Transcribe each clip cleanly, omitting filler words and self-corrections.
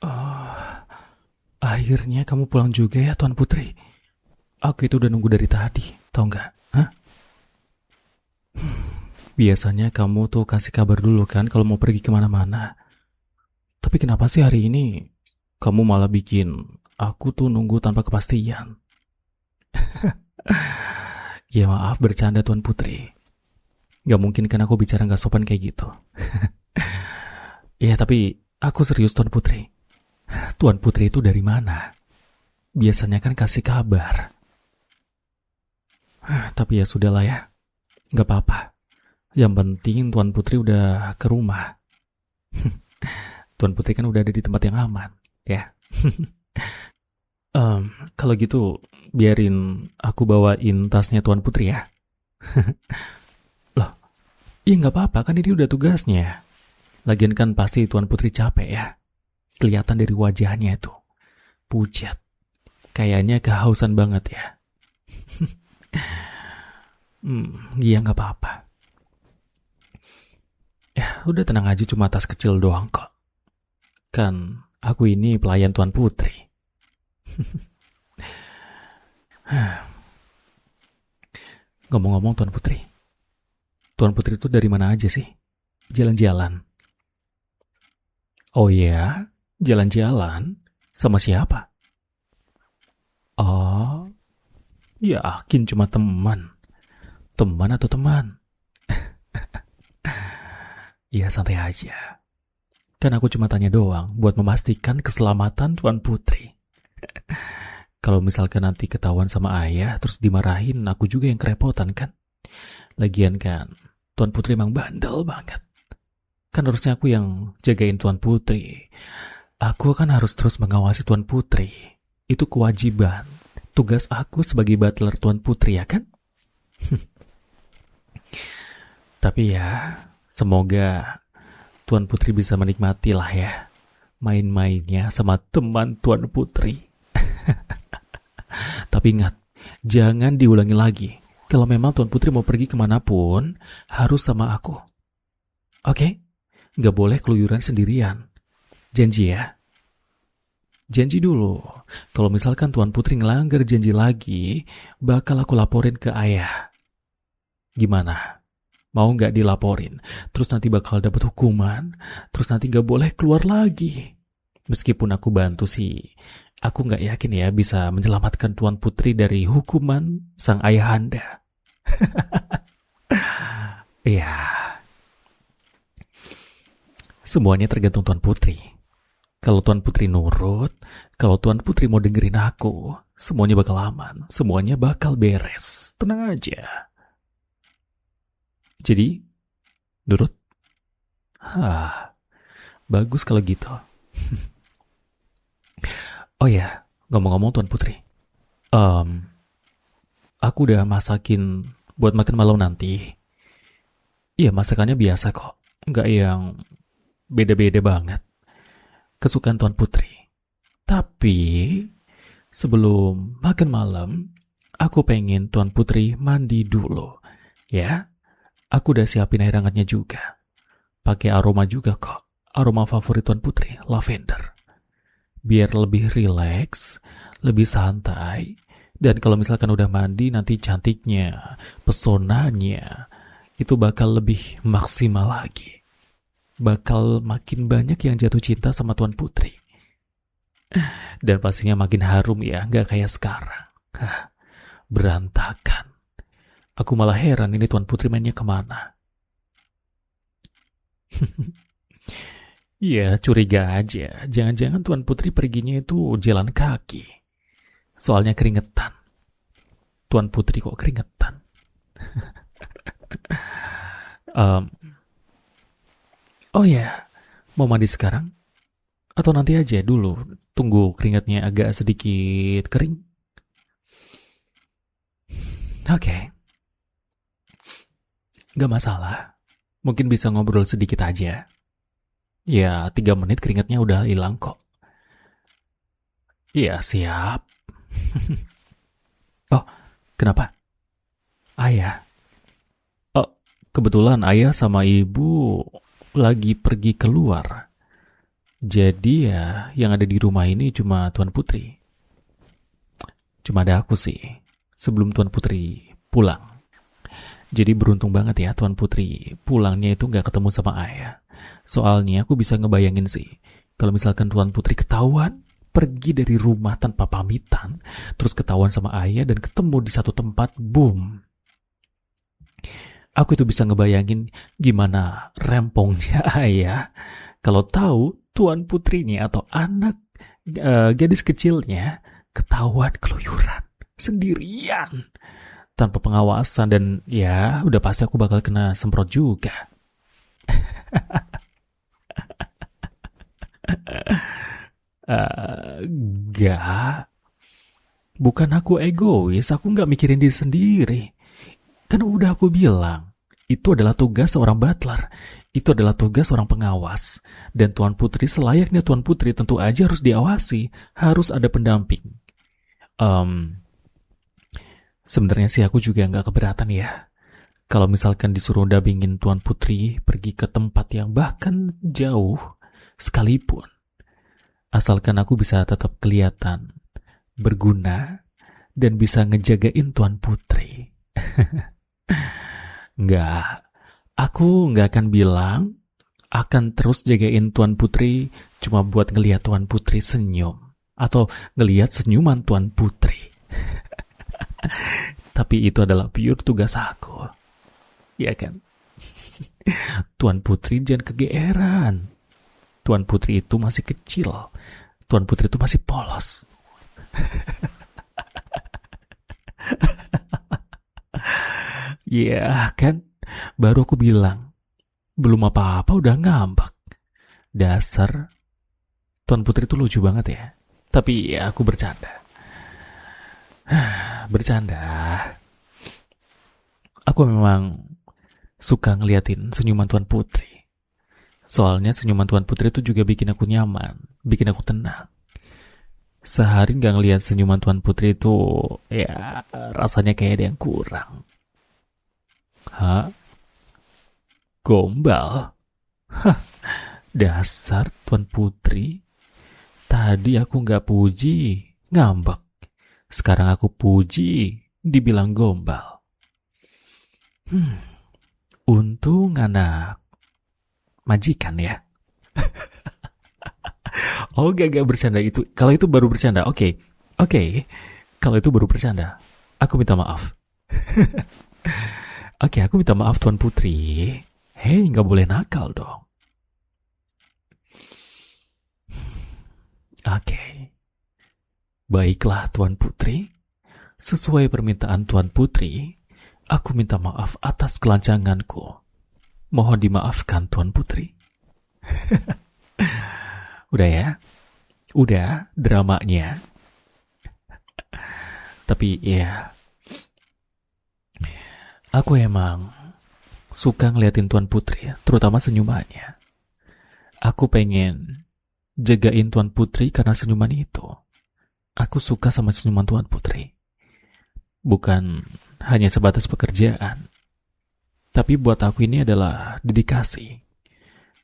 Oh, akhirnya kamu pulang juga ya, Tuan Putri. Aku itu udah nunggu dari tadi, tau nggak? Hah? Biasanya kamu tuh kasih kabar dulu kan kalau mau pergi kemana-mana. Tapi kenapa sih hari ini kamu malah bikin aku tuh nunggu tanpa kepastian? Ya maaf bercanda Tuan Putri. Gak mungkin kan aku bicara gak sopan kayak gitu. Ya tapi aku serius Tuan Putri. Tuan Putri itu dari mana? Biasanya kan kasih kabar. Tapi ya sudahlah ya. Gak apa-apa. Yang penting Tuan Putri udah ke rumah. Tuan Putri kan udah ada di tempat yang aman. Ya. Kalau gitu biarin aku bawain tasnya Tuan Putri ya. Loh, iya gak apa-apa kan ini udah tugasnya. Lagian kan pasti Tuan Putri capek ya. Kelihatan dari wajahnya itu. Pucat. Kayaknya kehausan banget ya. Iya gak apa-apa. Ya udah tenang aja, cuma tas kecil doang kok. Kan aku ini pelayan Tuan Putri. Ngomong-ngomong Tuan Putri. Tuan Putri itu dari mana aja sih? Jalan-jalan. Oh iya? Jalan-jalan? Sama siapa? Oh, yakin cuma teman. Teman atau teman? Ya santai aja. Kan aku cuma tanya doang buat memastikan keselamatan Tuan Putri. Kalau misalkan nanti ketahuan sama ayah terus dimarahin, aku juga yang kerepotan kan. Lagian kan Tuan Putri emang bandel banget. Kan harusnya aku yang jagain Tuan Putri. Aku kan harus terus mengawasi Tuan Putri. Itu kewajiban. Tugas aku sebagai butler Tuan Putri ya kan? Tapi ya, semoga Tuan Putri bisa menikmati lah ya main-mainnya sama teman Tuan Putri. Tapi ingat, jangan diulangi lagi. Kalau memang Tuan Putri mau pergi kemanapun, harus sama aku. Oke? Gak boleh keluyuran sendirian. Janji ya? Janji dulu. Kalau misalkan Tuan Putri ngelanggar janji lagi, bakal aku laporin ke ayah. Gimana? Mau nggak dilaporin? Terus nanti bakal dapat hukuman. Terus nanti nggak boleh keluar lagi. Meskipun aku bantu sih, aku nggak yakin ya bisa menyelamatkan Tuan Putri dari hukuman sang ayahanda. Ya, semuanya tergantung Tuan Putri. Kalau Tuan Putri nurut, kalau Tuan Putri mau dengerin aku, semuanya bakal aman, semuanya bakal beres. Tenang aja. Jadi, nurut? Bagus kalau gitu. Oh ya, ngomong-ngomong Tuan Putri. Aku udah masakin buat makan malam nanti. Iya, masakannya biasa kok. Nggak yang beda-beda banget. Kesukaan Tuan Putri. Tapi, sebelum makan malam, aku pengen Tuan Putri mandi dulu. Ya, aku udah siapin air hangatnya juga. Pakai aroma juga kok. Aroma favorit Tuan Putri, lavender. Biar lebih rileks, lebih santai. Dan kalau misalkan udah mandi, nanti cantiknya, pesonanya, itu bakal lebih maksimal lagi. Bakal makin banyak yang jatuh cinta sama Tuan Putri. Dan pastinya makin harum ya, gak kayak sekarang. Berantakan. Aku malah heran ini Tuan Putri mainnya kemana. Iya, curiga aja. Jangan-jangan Tuan Putri perginya itu jalan kaki. Soalnya keringetan. Tuan Putri kok keringetan? Oh ya, mau mandi sekarang? Atau nanti aja dulu, tunggu keringatnya agak sedikit kering? Oke. Gak masalah. Mungkin bisa ngobrol sedikit aja. Ya, 3 menit keringatnya udah hilang kok. Iya, siap. Oh, kenapa? Ayah. Oh, kebetulan ayah sama ibu lagi pergi keluar. Jadi ya, yang ada di rumah ini cuma Tuan Putri. Cuma ada aku sih, sebelum Tuan Putri pulang. Jadi beruntung banget ya Tuan Putri pulangnya itu gak ketemu sama ayah. Soalnya aku bisa ngebayangin sih, kalau misalkan Tuan Putri ketahuan pergi dari rumah tanpa pamitan, terus ketahuan sama ayah dan ketemu di satu tempat, boom. Aku itu bisa ngebayangin gimana rempongnya ayah kalau tahu Tuan Putrinya atau anak gadis kecilnya ketahuan keluyuran sendirian tanpa pengawasan, dan ya udah pasti aku bakal kena semprot juga. Gak, bukan aku egois, aku gak mikirin diri sendiri. Kan udah aku bilang, itu adalah tugas seorang butler, itu adalah tugas seorang pengawas. Dan Tuan Putri selayaknya Tuan Putri tentu aja harus diawasi, harus ada pendamping. Sebenarnya sih aku juga nggak keberatan ya. Kalau misalkan disuruh dampingin Tuan Putri pergi ke tempat yang bahkan jauh sekalipun. Asalkan aku bisa tetap kelihatan berguna dan bisa ngejagain Tuan Putri. Nggak, aku nggak akan bilang akan terus jagain Tuan Putri cuma buat ngeliat Tuan Putri senyum atau ngeliat senyuman Tuan Putri. Tapi itu adalah pure tugas aku. Ya kan? Tuan Putri jangan kegeeran. Tuan Putri itu masih kecil. Tuan Putri itu masih polos. Ya kan? Baru aku bilang, belum apa-apa udah ngambek. Dasar Tuan Putri itu lucu banget ya. Tapi ya aku bercanda. Bercanda. Aku memang suka ngeliatin senyuman Tuan Putri. Soalnya senyuman Tuan Putri itu juga bikin aku nyaman, bikin aku tenang. Sehari gak ngeliat senyuman Tuan Putri itu, ya rasanya kayak ada yang kurang. Hah? Gombal? Hah, dasar Tuan Putri. Tadi aku gak puji, ngambek. Sekarang aku puji, dibilang gombal. Untung anak majikan ya. Oh gak bercanda itu. Kalau itu baru bercanda, oke. Kalau itu baru bercanda, aku minta maaf. Oke, aku minta maaf Tuan Putri. Hei, gak boleh nakal dong. Oke. Baiklah Tuan Putri. Sesuai permintaan Tuan Putri, aku minta maaf atas kelancanganku. Mohon dimaafkan Tuan Putri. Udah ya? Udah dramanya. Tapi ya, aku emang suka ngeliatin Tuan Putri, terutama senyumannya. Aku pengen jagain Tuan Putri karena senyuman itu. Aku suka sama senyuman Tuan Putri. Bukan hanya sebatas pekerjaan. Tapi buat aku ini adalah dedikasi.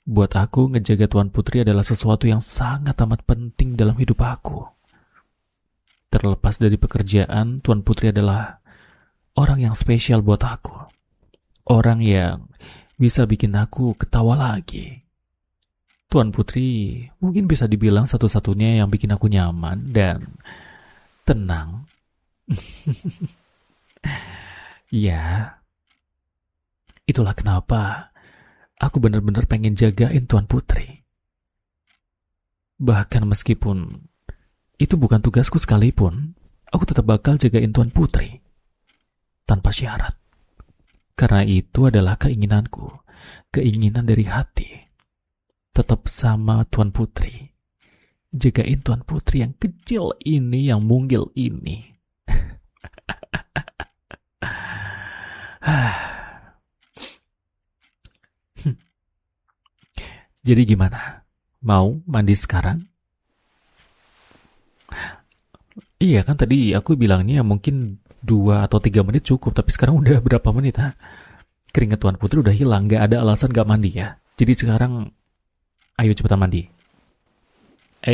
Buat aku ngejaga Tuan Putri adalah sesuatu yang sangat amat penting dalam hidup aku. Terlepas dari pekerjaan, Tuan Putri adalah orang yang spesial buat aku. Orang yang bisa bikin aku ketawa lagi. Tuan Putri mungkin bisa dibilang satu-satunya yang bikin aku nyaman dan tenang. Ya, itulah kenapa aku benar-benar pengen jagain Tuan Putri. Bahkan meskipun itu bukan tugasku sekalipun, aku tetap bakal jagain Tuan Putri. Tanpa syarat. Karena itu adalah keinginanku. Keinginan dari hati. Tetap sama Tuan Putri. Jagain Tuan Putri yang kecil ini, yang mungil ini. Jadi gimana? Mau mandi sekarang? Iya kan tadi aku bilangnya mungkin 2 atau 3 menit cukup, tapi sekarang udah berapa menit ha? Keringat Tuan Putri udah hilang, gak ada alasan gak mandi ya. Jadi sekarang ayo cepetan mandi.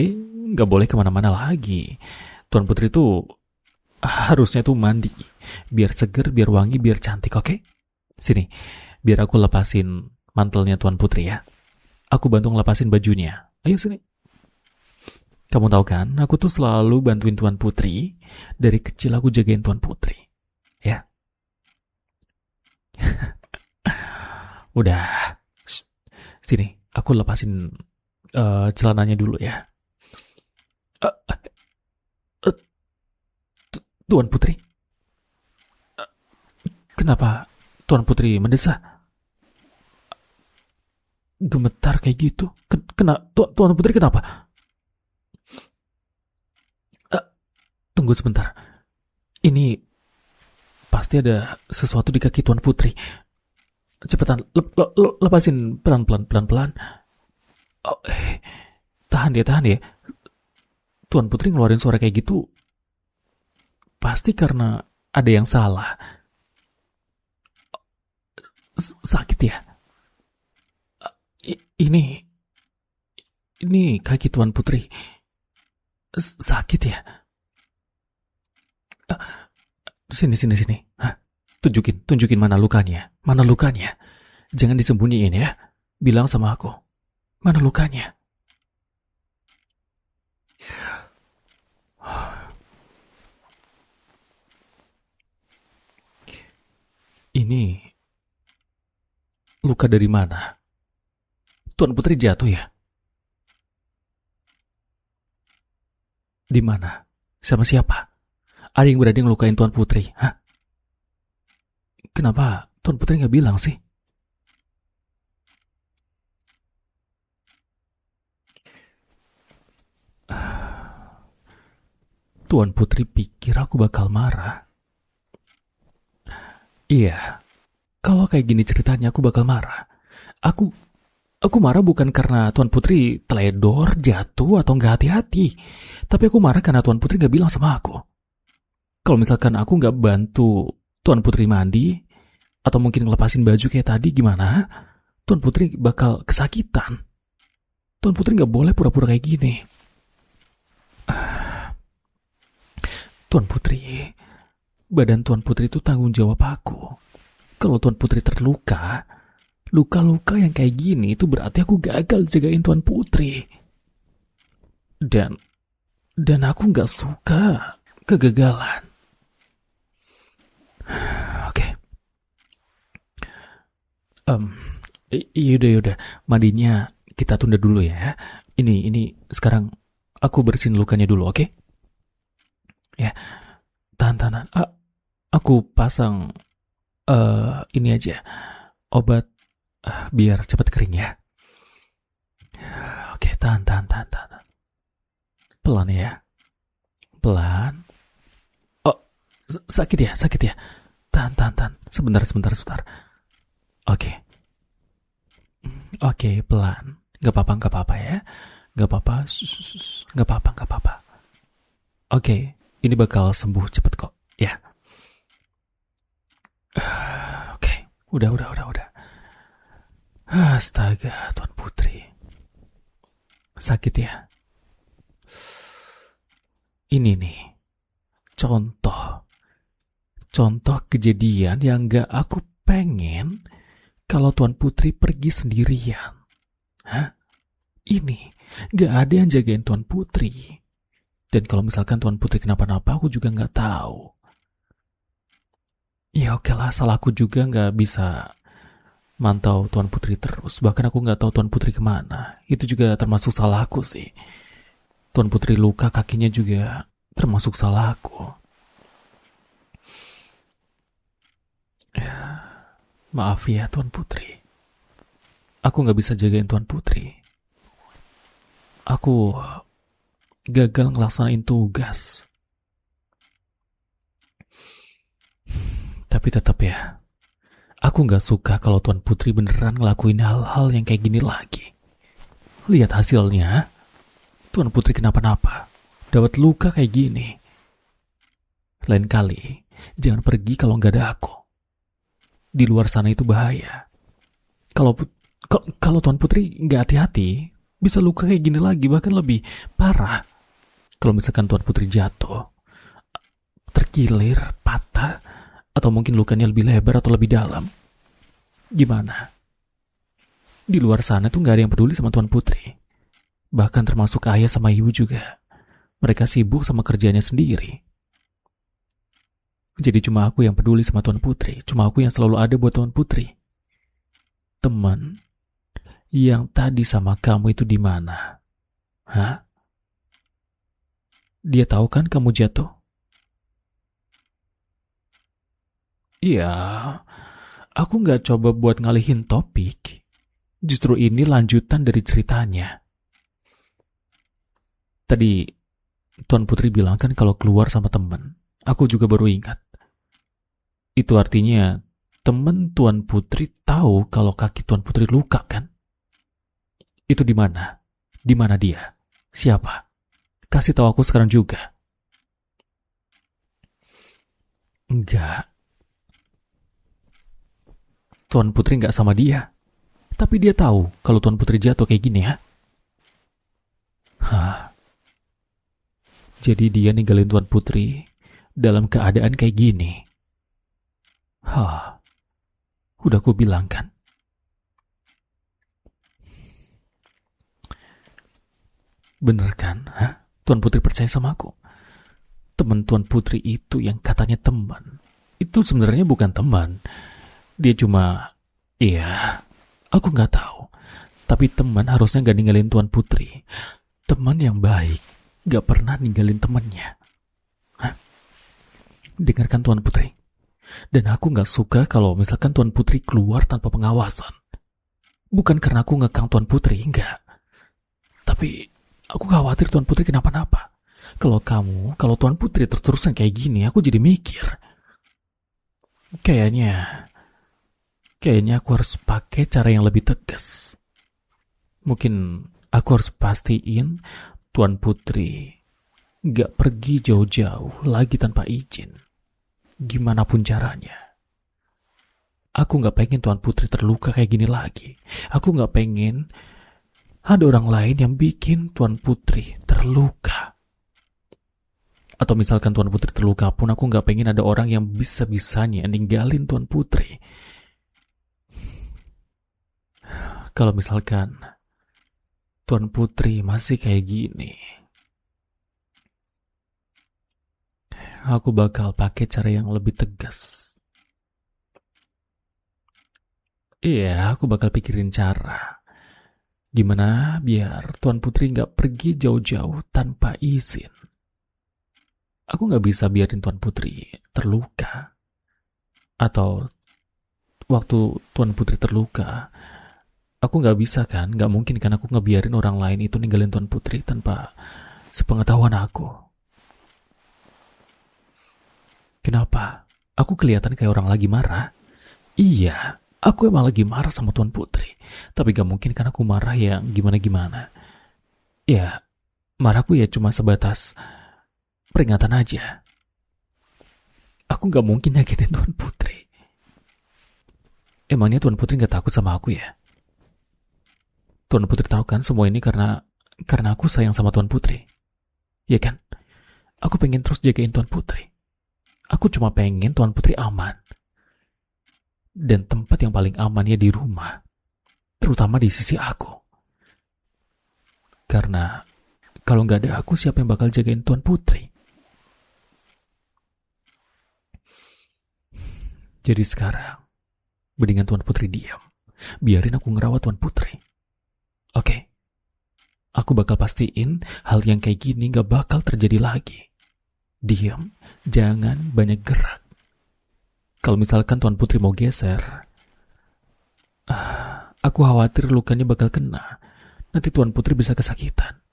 Nggak boleh kemana-mana lagi. Tuan Putri tuh harusnya tuh mandi. Biar seger, biar wangi, biar cantik, oke? Sini, biar aku lepasin mantelnya Tuan Putri ya. Aku bantu ngelepasin bajunya. Ayo sini. Kamu tahu kan, aku tuh selalu bantuin Tuan Putri. Dari kecil aku jagain Tuan Putri. Ya. Udah. Sini, aku lepasin celananya dulu ya. Tuan Putri? Kenapa Tuan Putri mendesah? Gemetar kayak gitu? Tuan Putri kenapa? Tunggu sebentar. Ini pasti ada sesuatu di kaki Tuan Putri. Cepetan, lepasin pelan-pelan. Oh, tahan ya. Tuan Putri ngeluarin suara kayak gitu pasti karena ada yang salah. Sakit ya? Ini kaki Tuan Putri sakit ya? Sini. Hah? Tunjukin mana lukanya. Jangan disembunyiin ya. Bilang sama aku. Mana lukanya? Ini luka dari mana? Tuan Putri jatuh ya? Di mana? Sama siapa? Ada yang berani ngelukain Tuan Putri? Hah? Kenapa Tuan Putri nggak bilang sih? Tuan Putri pikir aku bakal marah. Iya, kalau kayak gini ceritanya aku bakal marah. Aku marah bukan karena Tuan Putri teledor, jatuh, atau nggak hati-hati. Tapi aku marah karena Tuan Putri nggak bilang sama aku. Kalau misalkan aku nggak bantu Tuan Putri mandi, atau mungkin ngelepasin baju kayak tadi, gimana? Tuan Putri bakal kesakitan. Tuan Putri nggak boleh pura-pura kayak gini. Tuan Putri, badan Tuan Putri itu tanggung jawab aku. Kalau Tuan Putri terluka, luka-luka yang kayak gini itu berarti aku gagal jagain Tuan Putri. Dan aku nggak suka kegagalan. Oke. Yaudah. Mandinya kita tunda dulu ya. Ini sekarang aku bersihin lukanya dulu, oke? Ya, tahan. Aku pasang ini aja, obat biar cepat kering ya. Oke, tahan. Pelan ya. Pelan. Oh, sakit ya? Tahan. Sebentar. Oke, pelan. Gak apa-apa ya. Gak apa-apa. Oke, ini bakal sembuh cepet kok. Ya. Oke, udah. Astaga, Tuan Putri. Sakit ya? Ini nih, contoh kejadian yang gak aku pengen kalau Tuan Putri pergi sendirian. Hah? Ini, gak ada yang jagain Tuan Putri. Dan kalau misalkan Tuan Putri kenapa-napa, aku juga gak tahu. Ya oke lah, salahku juga gak bisa mantau Tuan Putri terus. Bahkan aku gak tahu Tuan Putri kemana. Itu juga termasuk salahku sih. Tuan Putri luka kakinya juga termasuk salahku. Maaf ya Tuan Putri. Aku gak bisa jagain Tuan Putri. Aku gagal ngelaksanain tugas. Tapi tetap ya, aku gak suka kalau Tuan Putri beneran ngelakuin hal-hal yang kayak gini lagi. Lihat hasilnya, Tuan Putri kenapa-napa, dapat luka kayak gini. Lain kali, jangan pergi kalau gak ada aku. Di luar sana itu bahaya. Kalau Tuan Putri gak hati-hati, Bisa luka kayak gini lagi, bahkan lebih parah. Kalau misalkan Tuan Putri jatuh, terkilir, patah, atau mungkin lukanya lebih lebar atau lebih dalam. Gimana? Di luar sana tuh gak ada yang peduli sama Tuan Putri. Bahkan termasuk ayah sama ibu juga. Mereka sibuk sama kerjanya sendiri. Jadi cuma aku yang peduli sama Tuan Putri. Cuma aku yang selalu ada buat Tuan Putri. Teman yang tadi sama kamu itu di mana? Hah? Dia tahu kan kamu jatuh? Iya, aku gak coba buat ngalihin topik. Justru ini lanjutan dari ceritanya. Tadi Tuan Putri bilang kan kalau keluar sama temen. Aku juga baru ingat. Itu artinya temen Tuan Putri tahu kalau kaki Tuan Putri luka kan? Itu di mana? Di mana dia? Siapa? Kasih tahu aku sekarang juga. Enggak. Tuan Putri enggak sama dia. Tapi dia tahu kalau Tuan Putri jatuh kayak gini ya. Hah. Jadi dia ninggalin Tuan Putri dalam keadaan kayak gini. Hah. Udah aku bilang kan. Bener kan? Hah? Tuan Putri percaya sama aku. Teman Tuan Putri itu yang katanya teman. Itu sebenarnya bukan teman. Dia cuma, iya, aku nggak tahu. Tapi teman harusnya nggak ninggalin Tuan Putri. Teman yang baik nggak pernah ninggalin temannya. Hah? Dengarkan Tuan Putri. Dan aku nggak suka kalau misalkan Tuan Putri keluar tanpa pengawasan. Bukan karena aku ngekang Tuan Putri, enggak. Tapi aku khawatir Tuan Putri kenapa-napa. Kalau Tuan Putri terus-terusan kayak gini, aku jadi mikir. Kayaknya aku harus pakai cara yang lebih tegas. Mungkin aku harus pastiin Tuan Putri gak pergi jauh-jauh lagi tanpa izin. Gimana pun caranya. Aku gak pengen Tuan Putri terluka kayak gini lagi. Aku gak pengen ada orang lain yang bikin Tuan Putri terluka. Atau misalkan Tuan Putri terluka pun, aku gak pengen ada orang yang bisa-bisanya ninggalin Tuan Putri. Kalau misalkan Tuan Putri masih kayak gini, aku bakal pakai cara yang lebih tegas. Iya, aku bakal pikirin cara. Gimana biar Tuan Putri gak pergi jauh-jauh tanpa izin. Aku gak bisa biarin Tuan Putri terluka. Atau waktu Tuan Putri terluka, aku gak bisa kan, gak mungkin kan aku ngebiarin orang lain itu ninggalin Tuan Putri tanpa sepengetahuan aku. Kenapa? Aku kelihatan kayak orang lagi marah? Iya, aku emang lagi marah sama Tuan Putri. Tapi gak mungkin kan aku marah yang gimana-gimana. Ya, marahku ya cuma sebatas peringatan aja. Aku gak mungkin nyakitin Tuan Putri. Emangnya Tuan Putri gak takut sama aku ya? Tuan Putri tahu kan semua ini karena aku sayang sama Tuan Putri. Ya kan? Aku pengen terus jagain Tuan Putri. Aku cuma pengen Tuan Putri aman. Dan tempat yang paling aman ya di rumah. Terutama di sisi aku. Karena kalau gak ada aku, siapa yang bakal jagain Tuan Putri? Jadi sekarang, mendingan Tuan Putri diam. Biarin aku ngerawat Tuan Putri. Oke? Aku bakal pastiin hal yang kayak gini gak bakal terjadi lagi. Diam, jangan banyak gerak. Kalau misalkan Tuan Putri mau geser, aku khawatir lukanya bakal kena. Nanti Tuan Putri bisa kesakitan.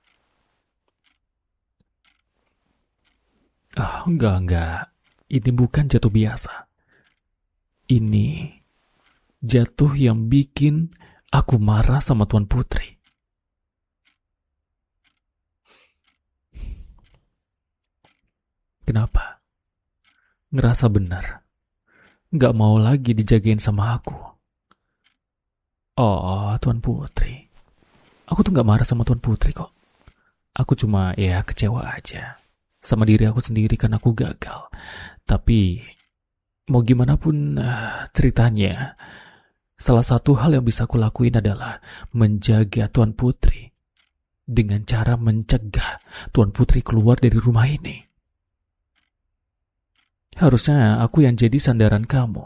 Enggak. Ini bukan jatuh biasa. Ini jatuh yang bikin aku marah sama Tuan Putri. Kenapa? Ngerasa benar. Gak mau lagi dijagain sama aku. Oh, Tuan Putri. Aku tuh gak marah sama Tuan Putri kok. Aku cuma ya kecewa aja sama diri aku sendiri karena aku gagal. Tapi mau gimana pun ceritanya, salah satu hal yang bisa aku lakuin adalah menjaga Tuan Putri dengan cara mencegah Tuan Putri keluar dari rumah ini. Harusnya aku yang jadi sandaran kamu.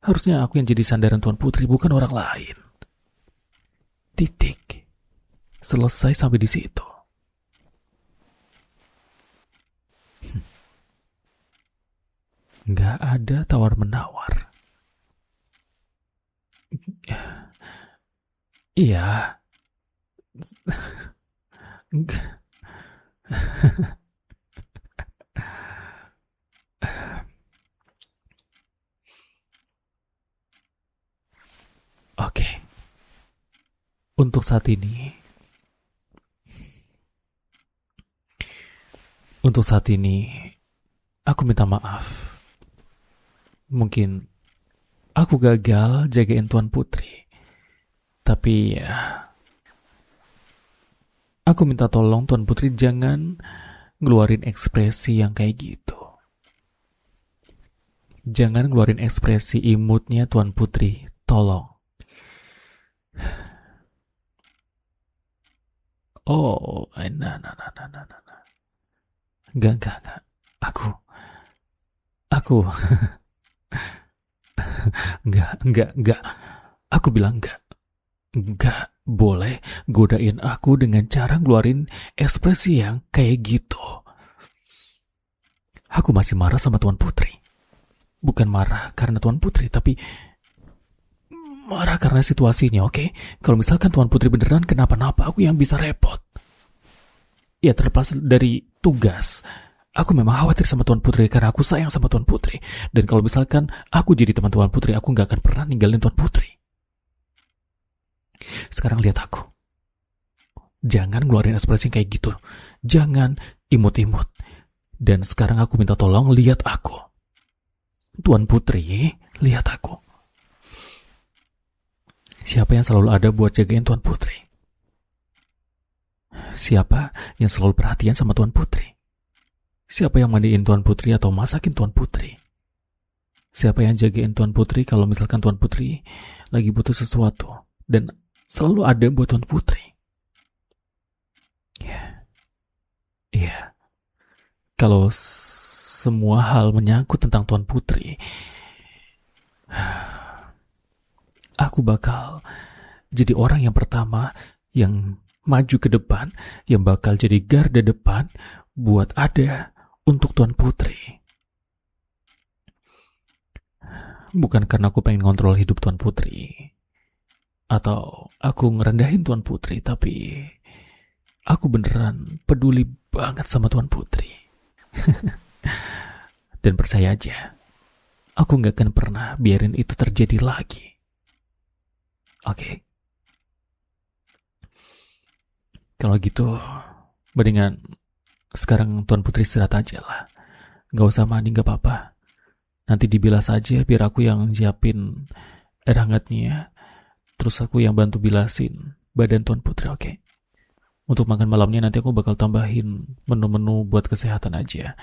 Harusnya aku yang jadi sandaran Tuan Putri, bukan orang lain. Titik. Selesai sampai di situ. Nggak ada tawar-menawar. Iya. Oke. Untuk saat ini, aku minta maaf. Mungkin aku gagal jagain Tuan Putri. Tapi ya, aku minta tolong Tuan Putri jangan ngeluarin ekspresi yang kayak gitu. Jangan ngeluarin ekspresi imutnya Tuan Putri. Tolong. Oh, nah. Enggak. Aku. Enggak. Aku bilang enggak. Enggak boleh godain aku dengan cara ngeluarin ekspresi yang kayak gitu. Aku masih marah sama Tuan Putri. Bukan marah karena Tuan Putri, tapi marah karena situasinya, oke? Kalau misalkan Tuan Putri beneran kenapa-napa, aku yang bisa repot. Ya terlepas dari tugas, aku memang khawatir sama Tuan Putri karena aku sayang sama Tuan Putri. Dan kalau misalkan aku jadi teman Tuan Putri, aku gak akan pernah ninggalin Tuan Putri. Sekarang lihat aku. Jangan ngeluarin ekspresi kayak gitu. Jangan imut-imut. Dan sekarang aku minta tolong lihat aku. Tuan Putri, lihat aku. Siapa yang selalu ada buat jagain Tuan Putri? Siapa yang selalu perhatian sama Tuan Putri? Siapa yang mandiin Tuan Putri atau masakin Tuan Putri? Siapa yang jagain Tuan Putri kalau misalkan Tuan Putri lagi butuh sesuatu? Dan selalu ada buat Tuan Putri. Ya. Kalau semua hal menyangkut tentang Tuan Putri, aku bakal jadi orang yang pertama yang maju ke depan, yang bakal jadi garda depan buat ada untuk Tuan Putri. Bukan karena aku pengen ngontrol hidup Tuan Putri, atau aku ngerendahin Tuan Putri, tapi aku beneran peduli banget sama Tuan Putri. Dan percaya aja, aku gak akan pernah biarin itu terjadi lagi. Oke? Kalau gitu, mendingan sekarang Tuan Putri istirahat aja lah. Gak usah mandi, gak apa-apa. Nanti dibilas aja biar aku yang siapin air hangatnya. Terus aku yang bantu bilasin badan Tuan Putri, oke? Untuk makan malamnya nanti aku bakal tambahin menu-menu buat kesehatan aja.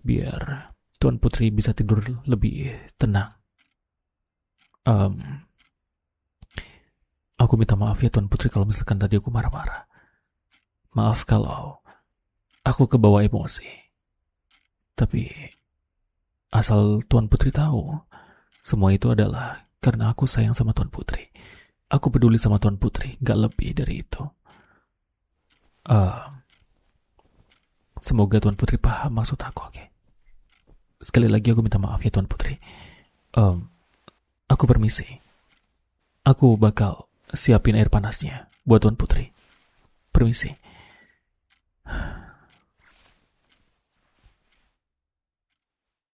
Biar Tuan Putri bisa tidur lebih tenang. Aku minta maaf ya Tuan Putri kalau misalkan tadi aku marah-marah. Maaf kalau aku kebawa emosi. Tapi asal Tuan Putri tahu, semua itu adalah karena aku sayang sama Tuan Putri. Aku peduli sama Tuan Putri, gak lebih dari itu. Semoga Tuan Putri paham maksud aku, oke? Sekali lagi aku minta maaf ya Tuan Putri. Aku permisi. Aku bakal siapin air panasnya buat Tuan Putri. Permisi.